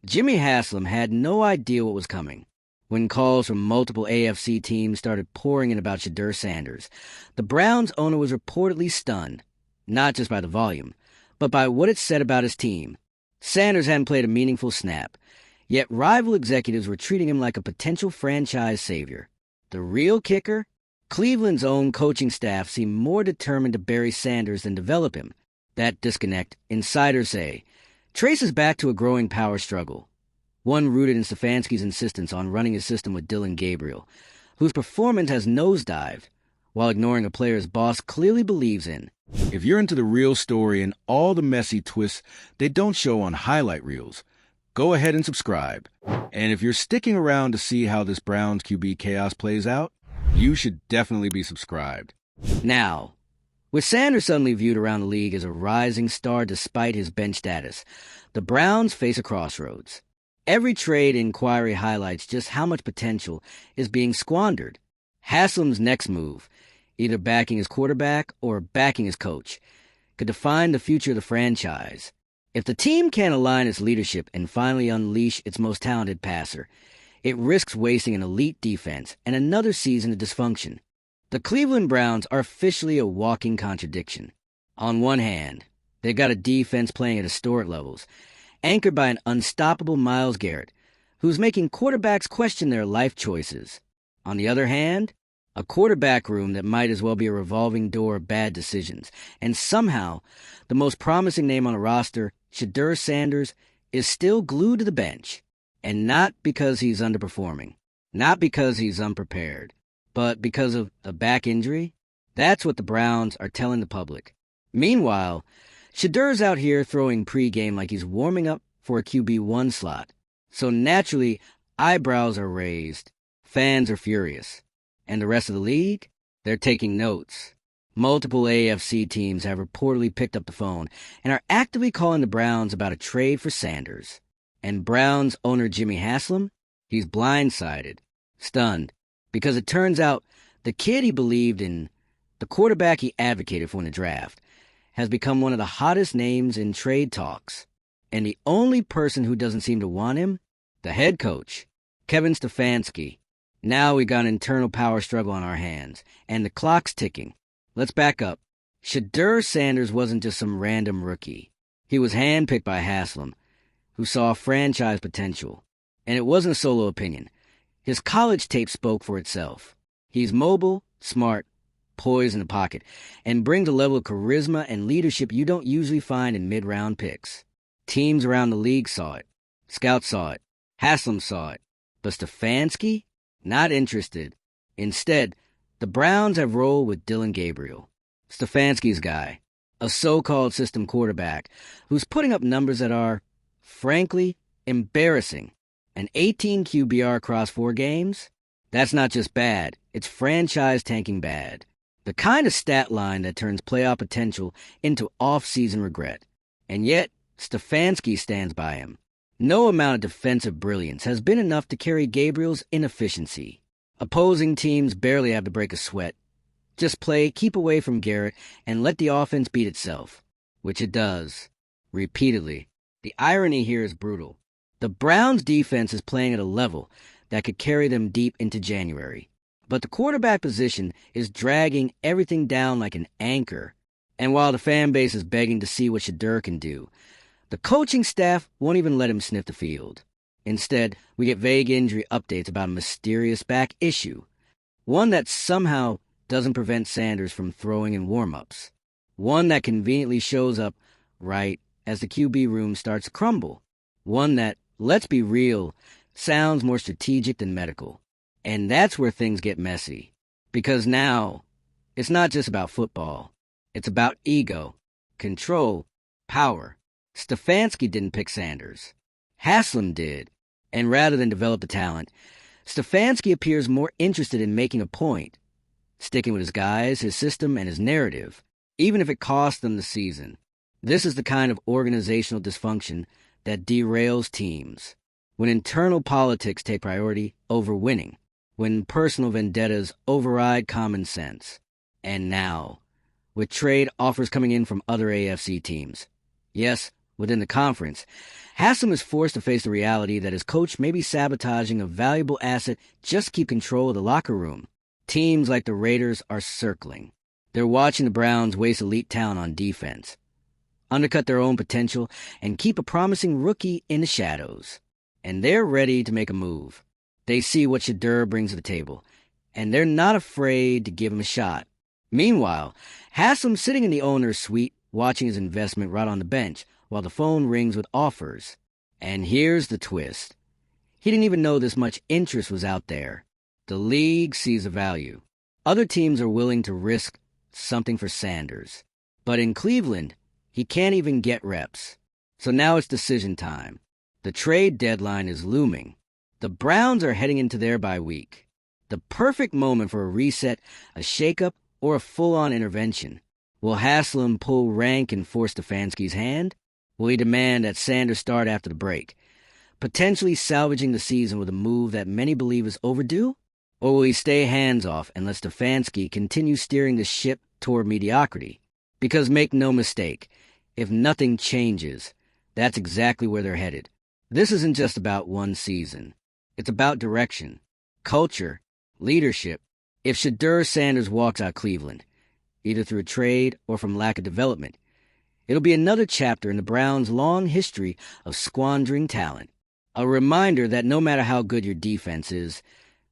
Jimmy Haslam had no idea what was coming. When calls from multiple AFC teams started pouring in about Shedeur Sanders, the Browns owner was reportedly stunned, not just by the volume, but by what it said about his team. Sanders hadn't played a meaningful snap, yet rival executives were treating him like a potential franchise savior. The real kicker? Cleveland's own coaching staff seemed more determined to bury Sanders than develop him. That disconnect, insiders say, traces back to a growing power struggle, one rooted in Stefanski's insistence on running his system with Dillon Gabriel, whose performance has nosedived, while ignoring a player his boss clearly believes in. If you're into the real story and all the messy twists they don't show on highlight reels, go ahead and subscribe. And if you're sticking around to see how this Browns QB chaos plays out, you should definitely be subscribed. Now, with Sanders suddenly viewed around the league as a rising star despite his bench status, the Browns face a crossroads. Every trade Inquire highlights just how much potential is being squandered. Haslam's next move, either backing his quarterback or backing his coach, could define the future of the franchise. If the team can't align its leadership and finally unleash its most talented passer, it risks wasting an elite defense and another season of dysfunction. The Cleveland Browns are officially a walking contradiction. On one hand, they've got a defense playing at historic levels, anchored by an unstoppable Myles Garrett, who's making quarterbacks question their life choices. On the other hand, a quarterback room that might as well be a revolving door of bad decisions, and somehow, the most promising name on the roster, Shedeur Sanders, is still glued to the bench. And not because he's underperforming, not because he's unprepared, but because of a back injury. That's what the Browns are telling the public. Meanwhile, Shedeur's out here throwing pregame like he's warming up for a QB1 slot. So naturally, eyebrows are raised, fans are furious. And the rest of the league? They're taking notes. Multiple AFC teams have reportedly picked up the phone and are actively calling the Browns about a trade for Sanders. And Browns owner Jimmy Haslam? He's blindsided, stunned, because it turns out the kid he believed in, the quarterback he advocated for in the draft, has become one of the hottest names in trade talks. And the only person who doesn't seem to want him? The head coach, Kevin Stefanski. Now we got an internal power struggle on our hands, and the clock's ticking. Let's back up. Shedeur Sanders wasn't just some random rookie. He was handpicked by Haslam, who saw franchise potential. And it wasn't a solo opinion. His college tape spoke for itself. He's mobile, smart, poised in the pocket, and brings a level of charisma and leadership you don't usually find in mid-round picks. Teams around the league saw it. Scouts saw it. Haslam saw it. But Stefanski? Not interested. Instead, the Browns have rolled with Dillon Gabriel, Stefanski's guy, a so-called system quarterback who's putting up numbers that are, frankly, embarrassing. An 18 QBR across 4 games? That's not just bad, it's franchise-tanking bad. The kind of stat line that turns playoff potential into off-season regret. And yet, Stefanski stands by him. No amount of defensive brilliance has been enough to carry Gabriel's inefficiency. Opposing teams barely have to break a sweat. Just play, keep away from Garrett, and let the offense beat itself. Which it does. Repeatedly. The irony here is brutal. The Browns' defense is playing at a level that could carry them deep into January. But the quarterback position is dragging everything down like an anchor. And while the fan base is begging to see what Shedeur can do, the coaching staff won't even let him sniff the field. Instead, we get vague injury updates about a mysterious back issue. One that somehow doesn't prevent Sanders from throwing in warm-ups. One that conveniently shows up right as the QB room starts to crumble. One that, let's be real, sounds more strategic than medical. And that's where things get messy. Because now, it's not just about football. It's about ego, control, power. Stefanski didn't pick Sanders. Haslam did. And rather than develop the talent, Stefanski appears more interested in making a point, sticking with his guys, his system, and his narrative, even if it costs them the season. This is the kind of organizational dysfunction that derails teams. When internal politics take priority over winning. When personal vendettas override common sense. And now, with trade offers coming in from other AFC teams. Yes, Within the conference, Haslam is forced to face the reality that his coach may be sabotaging a valuable asset just to keep control of the locker room. Teams like the Raiders are circling. They're watching the Browns waste elite talent on defense, undercut their own potential, and keep a promising rookie in the shadows. And they're ready to make a move. They see what Shedeur brings to the table, and they're not afraid to give him a shot. Meanwhile, Haslam's sitting in the owner's suite, watching his investment rot on the bench, while the phone rings with offers. And here's the twist. He didn't even know this much interest was out there. The league sees the value. Other teams are willing to risk something for Sanders. But in Cleveland, he can't even get reps. So now it's decision time. The trade deadline is looming. The Browns are heading into their bye week. The perfect moment for a reset, a shakeup, or a full-on intervention. Will Haslam pull rank and force Stefanski's hand? Will he demand that Sanders start after the break, potentially salvaging the season with a move that many believe is overdue? Or will he stay hands-off and let Stefanski continue steering the ship toward mediocrity? Because make no mistake, if nothing changes, that's exactly where they're headed. This isn't just about one season. It's about direction, culture, leadership. If Shedeur Sanders walks out Cleveland, either through a trade or from lack of development, it'll be another chapter in the Browns' long history of squandering talent. A reminder that no matter how good your defense is,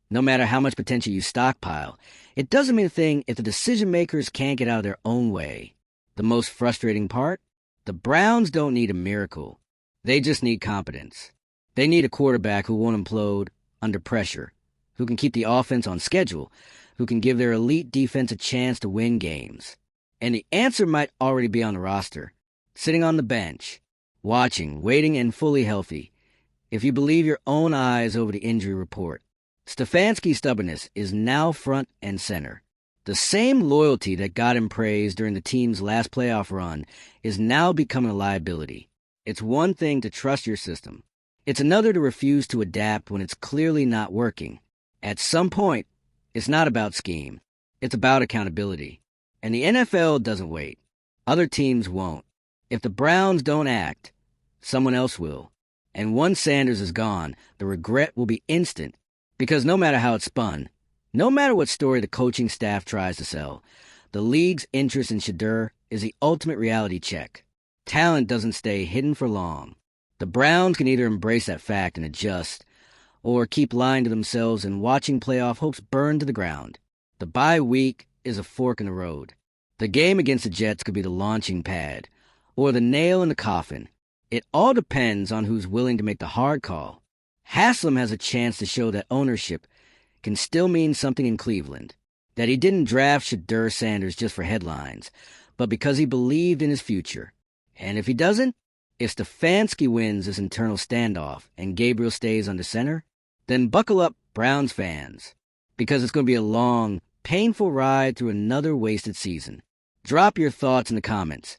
no matter how much potential you stockpile, it doesn't mean a thing if the decision-makers can't get out of their own way. The most frustrating part? The Browns don't need a miracle. They just need competence. They need a quarterback who won't implode under pressure, who can keep the offense on schedule, who can give their elite defense a chance to win games. And the answer might already be on the roster, sitting on the bench, watching, waiting, and fully healthy. If you believe your own eyes over the injury report, Stefanski's stubbornness is now front and center. The same loyalty that got him praise during the team's last playoff run is now becoming a liability. It's one thing to trust your system. It's another to refuse to adapt when it's clearly not working. At some point, it's not about scheme. It's about accountability. And the NFL doesn't wait. Other teams won't. If the Browns don't act, someone else will. And once Sanders is gone, the regret will be instant. Because no matter how it's spun, no matter what story the coaching staff tries to sell, the league's interest in Shedeur is the ultimate reality check. Talent doesn't stay hidden for long. The Browns can either embrace that fact and adjust, or keep lying to themselves and watching playoff hopes burn to the ground. The bye week is a fork in the road. The game against the Jets could be the launching pad, or the nail in the coffin. It all depends on who's willing to make the hard call. Haslam has a chance to show that ownership can still mean something in Cleveland, that he didn't draft Shedeur Sanders just for headlines, but because he believed in his future. And if he doesn't, if Stefanski wins this internal standoff and Gabriel stays under center, then buckle up, Browns fans, because it's going to be a long, painful ride through another wasted season. Drop your thoughts in the comments.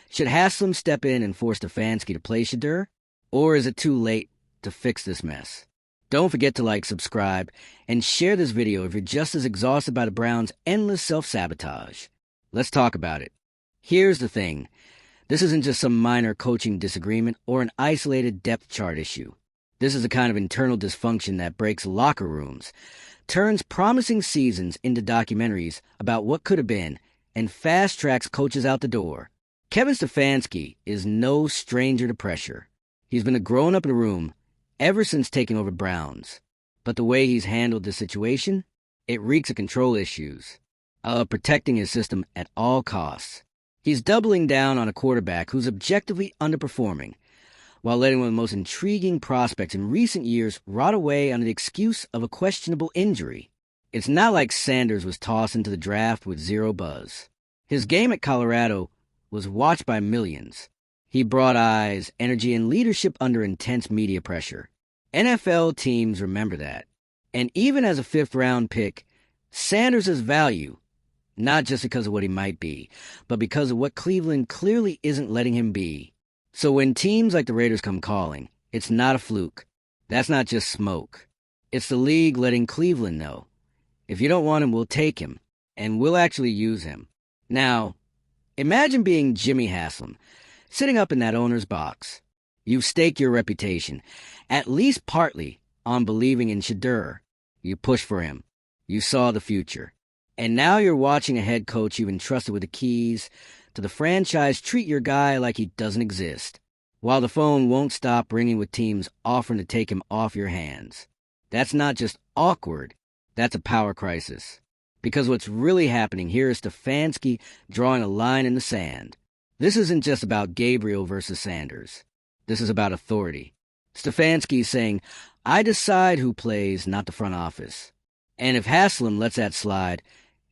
Should Haslam step in and force Stefanski to play Shedeur, or is it too late to fix this mess? Don't forget to like, subscribe, and share this video if you're just as exhausted by the Browns' endless self-sabotage. Let's talk about it. Here's the thing. This isn't just some minor coaching disagreement or an isolated depth chart issue. This is a kind of internal dysfunction that breaks locker rooms, turns promising seasons into documentaries about what could have been, and fast-tracks coaches out the door. Kevin Stefanski is no stranger to pressure. He's been a grown-up in the room ever since taking over Browns. But the way he's handled this situation, it reeks of control issues, protecting his system at all costs. He's doubling down on a quarterback who's objectively underperforming, while letting one of the most intriguing prospects in recent years rot away under the excuse of a questionable injury. It's not like Sanders was tossed into the draft with zero buzz. His game at Colorado was watched by millions. He brought eyes, energy, and leadership under intense media pressure. NFL teams remember that. And even as a fifth-round pick, Sanders' value, not just because of what he might be, but because of what Cleveland clearly isn't letting him be. So when teams like the Raiders come calling, it's not a fluke. That's not just smoke. It's the league letting Cleveland know, if you don't want him, we'll take him, and we'll actually use him. Now, imagine being Jimmy Haslam, sitting up in that owner's box. You've staked your reputation, at least partly, on believing in Shedeur. You pushed for him. You saw the future. And now you're watching a head coach you've entrusted with the keys to the franchise treat your guy like he doesn't exist, while the phone won't stop ringing with teams offering to take him off your hands. That's not just awkward, that's a power crisis. Because what's really happening here is Stefanski drawing a line in the sand. This isn't just about Gabriel versus Sanders. This is about authority. Stefanski is saying, I decide who plays, not the front office. And if Haslam lets that slide,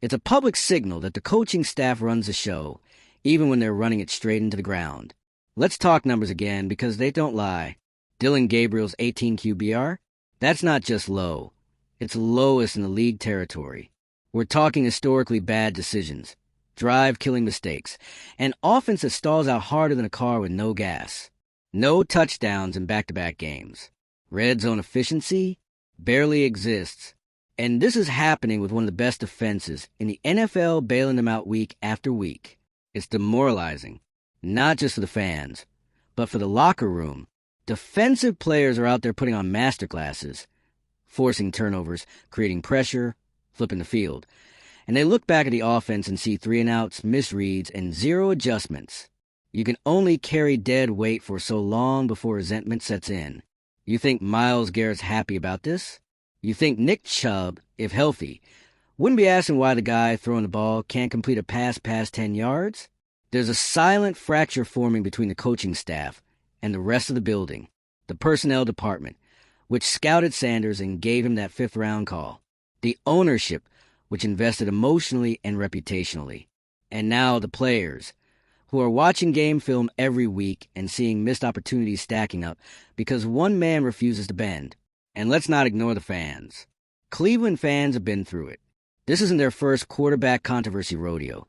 it's a public signal that the coaching staff runs the show, even when they're running it straight into the ground. Let's talk numbers again, because they don't lie. Dylan Gabriel's 18 QBR? That's not just low. It's lowest in the league territory. We're talking historically bad decisions, drive-killing mistakes, an offense that stalls out harder than a car with no gas. No touchdowns in back-to-back games. Red zone efficiency barely exists. And this is happening with one of the best defenses in the NFL, bailing them out week after week. It's demoralizing, not just for the fans, but for the locker room. Defensive players are out there putting on masterclasses, forcing turnovers, creating pressure, flipping the field. And they look back at the offense and see 3-and-outs, misreads, and zero adjustments. You can only carry dead weight for so long before resentment sets in. You think Myles Garrett's happy about this? You think Nick Chubb, if healthy, wouldn't be asking why the guy throwing the ball can't complete a pass past 10 yards? There's a silent fracture forming between the coaching staff and the rest of the building, the personnel department, which scouted Sanders and gave him that 5th-round call, the ownership, which invested emotionally and reputationally, and now the players, who are watching game film every week and seeing missed opportunities stacking up because one man refuses to bend. And let's not ignore the fans. Cleveland fans have been through it. This isn't their first quarterback controversy rodeo,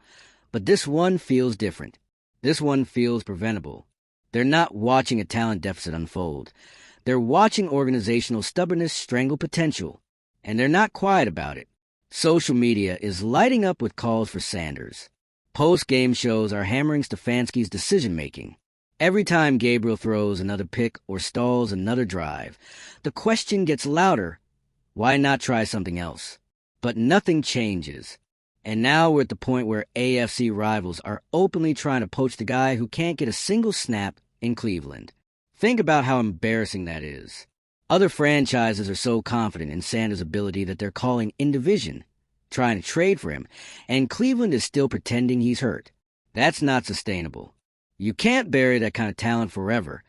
but this one feels different. This one feels preventable. They're not watching a talent deficit unfold. They're watching organizational stubbornness strangle potential, and they're not quiet about it. Social media is lighting up with calls for Sanders. Post-game shows are hammering Stefanski's decision-making. Every time Gabriel throws another pick or stalls another drive, the question gets louder. Why not try something else? But nothing changes. And now we're at the point where AFC rivals are openly trying to poach the guy who can't get a single snap in Cleveland. Think about how embarrassing that is. Other franchises are so confident in Sanders' ability that they're calling in division, trying to trade for him, and Cleveland is still pretending he's hurt. That's not sustainable. You can't bury that kind of talent forever,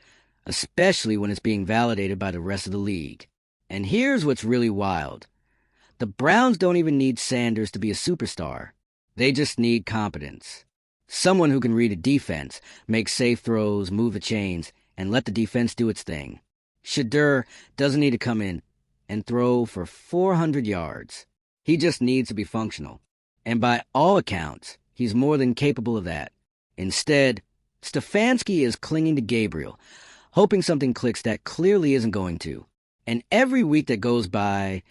especially when it's being validated by the rest of the league. And here's what's really wild. The Browns don't even need Sanders to be a superstar. They just need competence. Someone who can read a defense, make safe throws, move the chains, and let the defense do its thing. Shedeur doesn't need to come in and throw for 400 yards. He just needs to be functional. And by all accounts, he's more than capable of that. Instead, Stefanski is clinging to Gabriel, hoping something clicks that clearly isn't going to. And every week that goes by,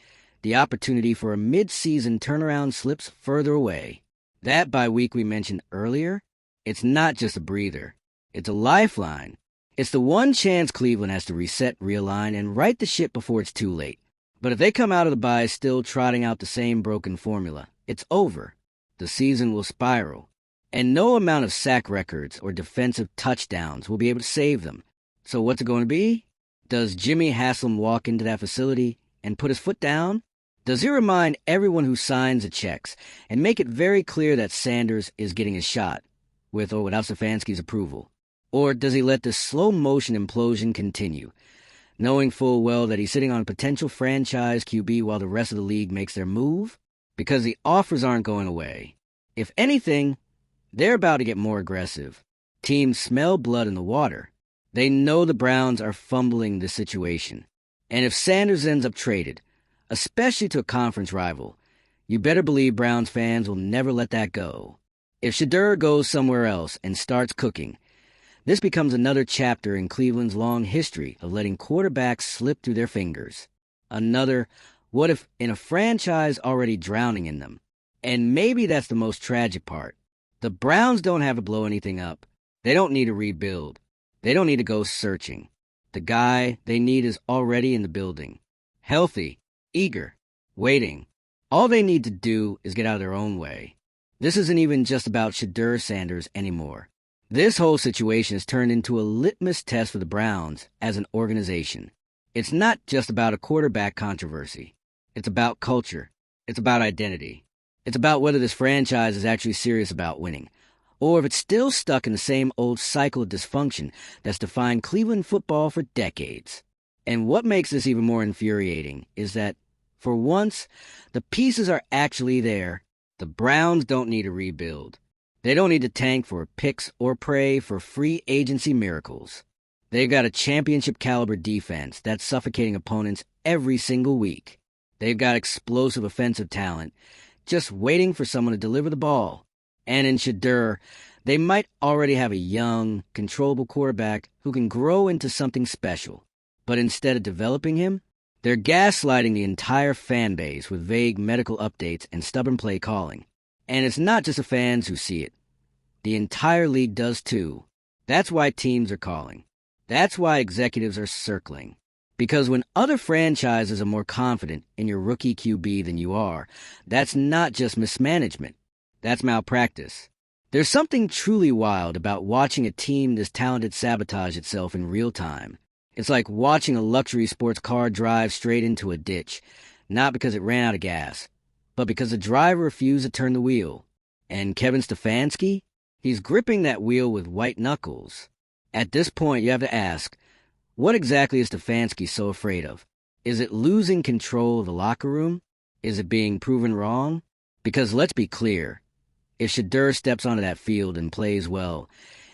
the opportunity for a mid-season turnaround slips further away. That bye week we mentioned earlier, it's not just a breather. It's a lifeline. It's the one chance Cleveland has to reset, realign, and right the ship before it's too late. But if they come out of the bye still trotting out the same broken formula, it's over. The season will spiral. And no amount of sack records or defensive touchdowns will be able to save them. So what's it going to be? Does Jimmy Haslam walk into that facility and put his foot down? Does he remind everyone who signs the checks and make it very clear that Sanders is getting his shot, with or without Stefanski's approval? Or does he let this slow-motion implosion continue, knowing full well that he's sitting on a potential franchise QB while the rest of the league makes their move? Because the offers aren't going away. If anything, they're about to get more aggressive. Teams smell blood in the water. They know the Browns are fumbling the situation. And if Sanders ends up traded, especially to a conference rival, you better believe Browns fans will never let that go. If Shedeur goes somewhere else and starts cooking, this becomes another chapter in Cleveland's long history of letting quarterbacks slip through their fingers. Another, what if in a franchise already drowning in them? And maybe that's the most tragic part. The Browns don't have to blow anything up. They don't need to rebuild. They don't need to go searching. The guy they need is already in the building. Healthy, eager, waiting. All they need to do is get out of their own way. This isn't even just about Shedeur Sanders anymore. This whole situation has turned into a litmus test for the Browns as an organization. It's not just about a quarterback controversy. It's about culture. It's about identity. It's about whether this franchise is actually serious about winning, or if it's still stuck in the same old cycle of dysfunction that's defined Cleveland football for decades. And what makes this even more infuriating is that, for once, the pieces are actually there. The Browns don't need to rebuild. They don't need to tank for picks or pray for free agency miracles. They've got a championship-caliber defense that's suffocating opponents every single week. They've got explosive offensive talent, just waiting for someone to deliver the ball. And in Shedeur, they might already have a young, controllable quarterback who can grow into something special. But instead of developing him, they're gaslighting the entire fan base with vague medical updates and stubborn play calling. And it's not just the fans who see it. The entire league does too. That's why teams are calling. That's why executives are circling. Because when other franchises are more confident in your rookie QB than you are, that's not just mismanagement. That's malpractice. There's something truly wild about watching a team this talented sabotage itself in real time. It's like watching a luxury sports car drive straight into a ditch, not because it ran out of gas, but because the driver refused to turn the wheel. And Kevin Stefanski? He's gripping that wheel with white knuckles. At this point, you have to ask, what exactly is Stefanski so afraid of? Is it losing control of the locker room? Is it being proven wrong? Because let's be clear, if Shedeur steps onto that field and plays well,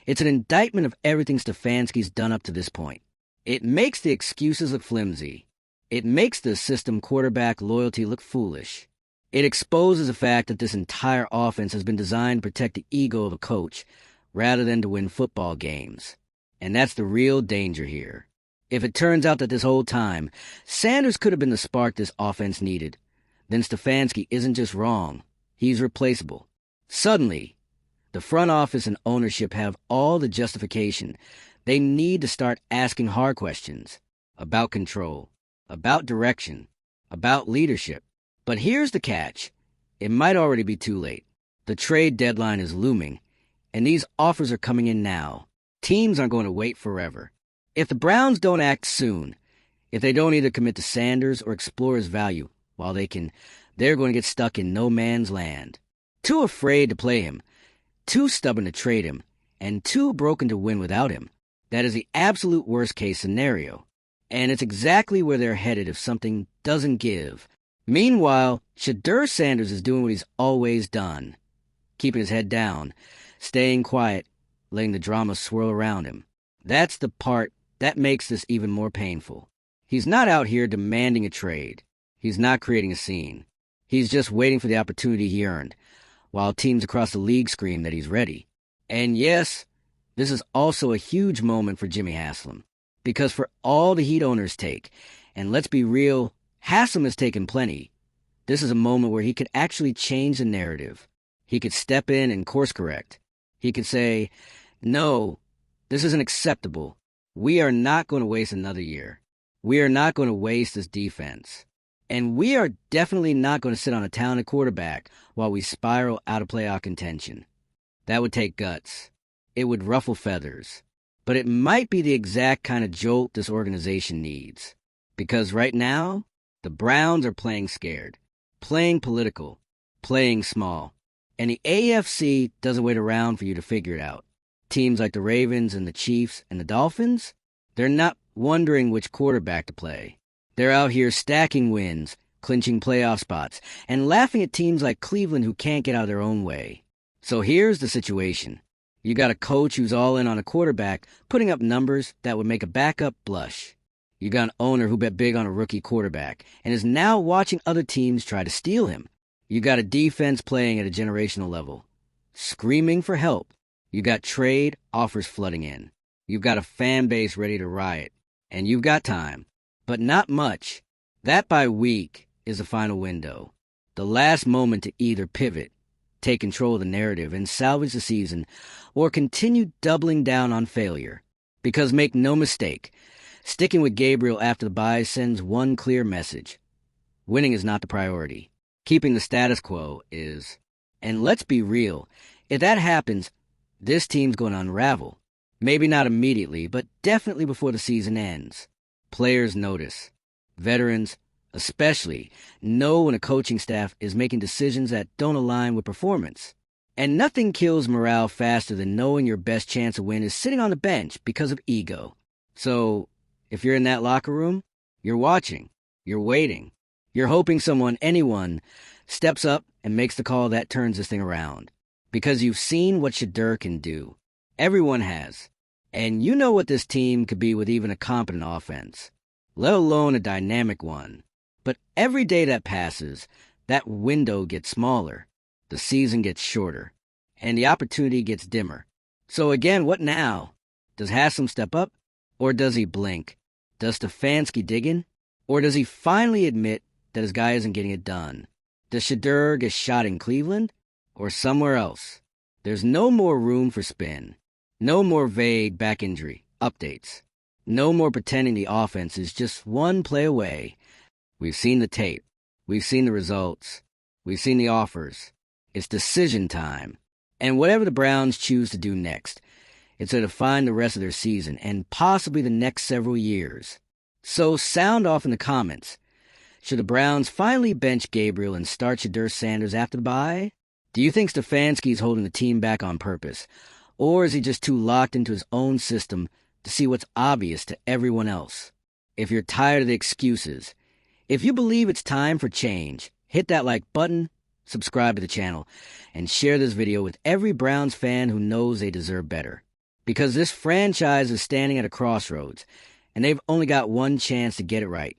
it's an indictment of everything Stefanski's done up to this point. It makes the excuses look flimsy. It makes the system quarterback loyalty look foolish. It exposes the fact that this entire offense has been designed to protect the ego of a coach rather than to win football games. And that's the real danger here. If it turns out that this whole time, Sanders could have been the spark this offense needed, then Stefanski isn't just wrong, he's replaceable. Suddenly, the front office and ownership have all the justification they need to start asking hard questions about control, about direction, about leadership. But here's the catch. It might already be too late. The trade deadline is looming, and these offers are coming in now. Teams aren't going to wait forever. If the Browns don't act soon, if they don't either commit to Sanders or explore his value while they can, they're going to get stuck in no man's land. Too afraid to play him, too stubborn to trade him, and too broken to win without him. That is the absolute worst-case scenario. And it's exactly where they're headed if something doesn't give. Meanwhile, Shedeur Sanders is doing what he's always done. Keeping his head down, staying quiet, letting the drama swirl around him. That's the part that makes this even more painful. He's not out here demanding a trade. He's not creating a scene. He's just waiting for the opportunity he earned, while teams across the league scream that he's ready. And yes, this is also a huge moment for Jimmy Haslam. Because for all the heat owners take, and let's be real, Haslam has taken plenty, this is a moment where he could actually change the narrative. He could step in and course correct. He could say, no, this isn't acceptable. We are not going to waste another year. We are not going to waste this defense. And we are definitely not going to sit on a talented quarterback while we spiral out of playoff contention. That would take guts. It would ruffle feathers. But it might be the exact kind of jolt this organization needs. Because right now, the Browns are playing scared, playing political, playing small. And the AFC doesn't wait around for you to figure it out. Teams like the Ravens and the Chiefs and the Dolphins, they're not wondering which quarterback to play. They're out here stacking wins, clinching playoff spots, and laughing at teams like Cleveland who can't get out of their own way. So here's the situation. You got a coach who's all in on a quarterback, putting up numbers that would make a backup blush. You got an owner who bet big on a rookie quarterback and is now watching other teams try to steal him. You got a defense playing at a generational level, screaming for help. You got trade offers flooding in. You've got a fan base ready to riot. And you've got time. But not much. That by week is the final window. The last moment to either pivot take control of the narrative and salvage the season, or continue doubling down on failure. Because make no mistake, sticking with Gabriel after the bye sends one clear message. Winning is not the priority. Keeping the status quo is. And let's be real, if that happens, this team's going to unravel. Maybe not immediately, but definitely before the season ends. Players notice. Veterans, especially, know when a coaching staff is making decisions that don't align with performance. And nothing kills morale faster than knowing your best chance of win is sitting on the bench because of ego. So, if you're in that locker room, you're watching, you're waiting, you're hoping anyone, steps up and makes the call that turns this thing around. Because you've seen what Shedeur can do. Everyone has. And you know what this team could be with even a competent offense, let alone a dynamic one. But every day that passes, that window gets smaller, the season gets shorter, and the opportunity gets dimmer. So again, what now? Does Haslam step up? Or does he blink? Does Stefanski dig in? Or does he finally admit that his guy isn't getting it done? Does Shedeur get shot in Cleveland? Or somewhere else? There's no more room for spin. No more vague back injury updates. No more pretending the offense is just one play away. We've seen the tape. We've seen the results. We've seen the offers. It's decision time. And whatever the Browns choose to do next, it's to define the rest of their season and possibly the next several years. So sound off in the comments. Should the Browns finally bench Gabriel and start Shedeur Sanders after the bye? Do you think Stefanski's holding the team back on purpose? Or is he just too locked into his own system to see what's obvious to everyone else? If you're tired of the excuses, if you believe it's time for change, hit that like button, subscribe to the channel, and share this video with every Browns fan who knows they deserve better. Because this franchise is standing at a crossroads, and they've only got one chance to get it right.